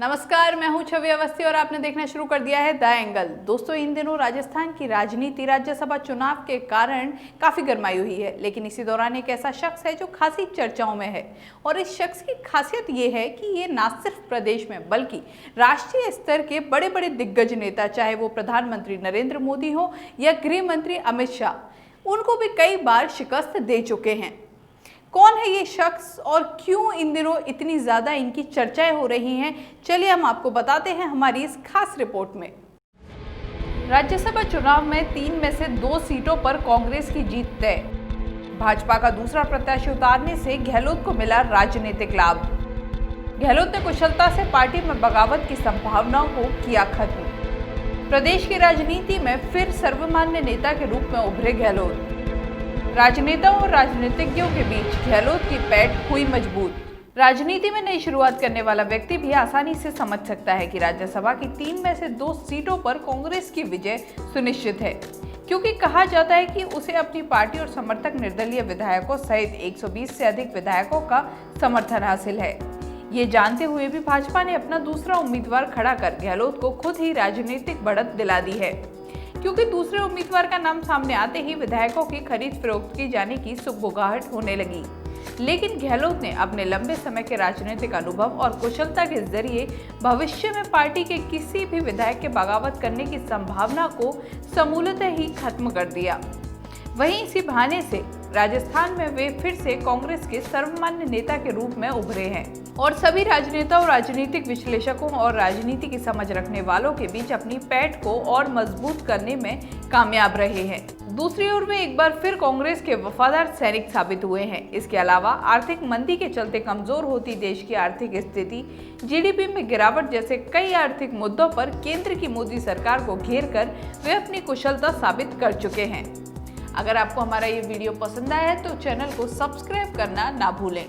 नमस्कार, मैं हूं छवि अवस्थी और आपने देखना शुरू कर दिया है द एंगल। दोस्तों, इन दिनों राजस्थान की राजनीति राज्यसभा चुनाव के कारण काफी गरमाई हुई है, लेकिन इसी दौरान एक ऐसा शख्स है जो खासी चर्चाओं में है। और इस शख्स की खासियत ये है कि ये ना सिर्फ प्रदेश में बल्कि राष्ट्रीय स्तर के बड़े बड़े दिग्गज नेता, चाहे वो प्रधानमंत्री नरेंद्र मोदी हो या गृह मंत्री अमित शाह, उनको भी कई बार शिकस्त दे चुके हैं। कौन है ये शख्स और क्यों इन दिनों इतनी ज्यादा इनकी चर्चाएं हो रही हैं, चलिए हम आपको बताते हैं हमारी इस खास रिपोर्ट में। राज्यसभा चुनाव में 3 में से 2 सीटों पर कांग्रेस की जीत तय। भाजपा का दूसरा प्रत्याशी उतारने से गहलोत को मिला राजनीतिक लाभ। गहलोत ने कुशलता से पार्टी में बगावत की संभावनाओं को किया खत्म। प्रदेश की राजनीति में फिर सर्वमान्य नेता के रूप में उभरे गहलोत। राजनेताओं और राजनीतिज्ञों के बीच गहलोत की पैठ हुई मजबूत। राजनीति में नई शुरुआत करने वाला व्यक्ति भी आसानी से समझ सकता है कि राज्यसभा की 3 में से 2 सीटों पर कांग्रेस की विजय सुनिश्चित है, क्योंकि कहा जाता है कि उसे अपनी पार्टी और समर्थक निर्दलीय विधायकों सहित 120 से अधिक विधायकों का समर्थन हासिल है। ये जानते हुए भी भाजपा ने अपना दूसरा उम्मीदवार खड़ा कर गहलोत को खुद ही राजनीतिक बढ़त दिला दी है, क्योंकि दूसरे उम्मीदवार का नाम सामने आते ही विधायकों की खरीद फरोख्त की जाने की सुगबुगाहट होने लगी। लेकिन गहलोत ने अपने लंबे समय के राजनीतिक अनुभव और कुशलता के जरिए भविष्य में पार्टी के किसी भी विधायक के बगावत करने की संभावना को समूलतः ही खत्म कर दिया। वहीं इसी बहाने से राजस्थान में वे फिर से कांग्रेस के सर्वमान्य नेता के रूप में उभरे हैं और सभी राजनेताओं, राजनीतिक विश्लेषकों और राजनीति की समझ रखने वालों के बीच अपनी पैठ को और मजबूत करने में कामयाब रहे हैं। दूसरी ओर वे एक बार फिर कांग्रेस के वफादार सैनिक साबित हुए हैं। इसके अलावा आर्थिक मंदी के चलते कमजोर होती देश की आर्थिक स्थिति, जीडीपी में गिरावट जैसे कई आर्थिक मुद्दों पर केंद्र की मोदी सरकार को घेर कर वे अपनी कुशलता साबित कर चुके हैं। अगर आपको हमारा ये वीडियो पसंद आया है तो चैनल को सब्सक्राइब करना ना भूलें।